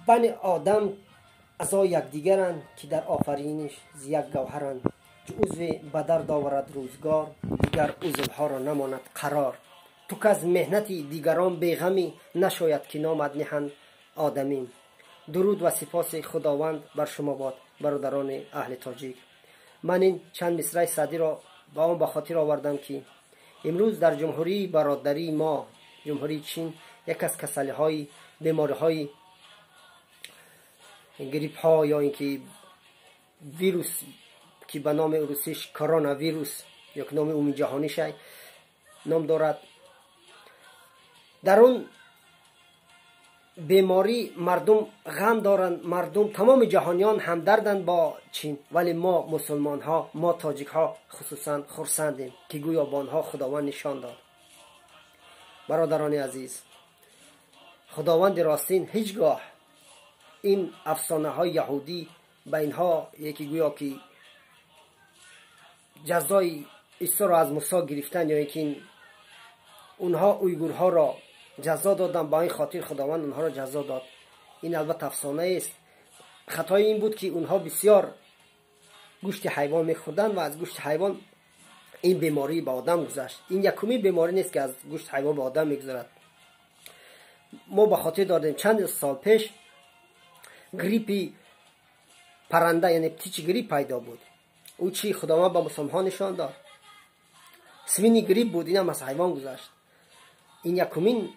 بنی آدم اعضای یکدیگرند که در آفرینش یک گوهرند. چو عضو بدر داورد روزگار، دیگر عضوها را نماند قرار. تو که از مهنت دیگران بیغمی، نشاید که نامت نهند آدمی. درود و سپاس خداوند بر شما باد برادران اهل تاجیک. من این چند مصرع سعدی را با آن به خاطر آوردم که امروز در جمهوری برادری ما، جمهوری چین، یک از کسلی های بیماری های گریپ ها یا اینکه ویروس که به نام روسیش کرونا ویروس یا نام عمومی جهانی شای نام دارد، در اون بیماری مردم غم دارند، مردم تمام جهانیان همدردند با چین، ولی ما مسلمان ها، ما تاجیک ها خصوصا خرسندیم که گویا با آنها خداوند نشان داد. برادران عزیز، خداوند راستین هیچگاه این افسانه های یهودی به اینها یکی گویا که جزای عیسی را از موسی گرفتن یا اینکه اونها اویگورها را جزا دادن، با این خاطر خداوند اونها را جزا داد. این البته افسانه است. خطای این بود که اونها بسیار گوشت حیوان میخوردن و از گوشت حیوان این بیماری به آدم گذشت. این یکمی بیماری نیست که از گوشت حیوان به آدم میگذرد. ما به خاطر دادیم چند سال پیش گریپ پرنده یعنی پتیچ گریپ پیدا بود. او چی خداوند به مسلمان نشان داد؟ سوینی گریپ بود، این هم از حیوان گذشت. این یکمین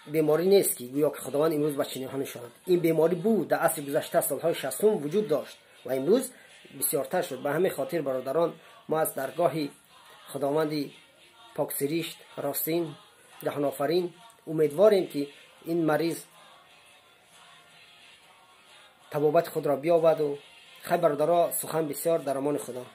بیماری نیست که گویا که خداوند امروز به چینی ها نشان داد. این بیماری بود در عصر گذشته، سالهای 60 وجود داشت و امروز بسیارتر شد. به همین خاطر برادران، ما از درگاه خداوند پاک سریشت راستین جهان آفرین امیدواریم که این مریض تبابت خود را بیابد و خیر برادران، سخن بسیار در امان خدا.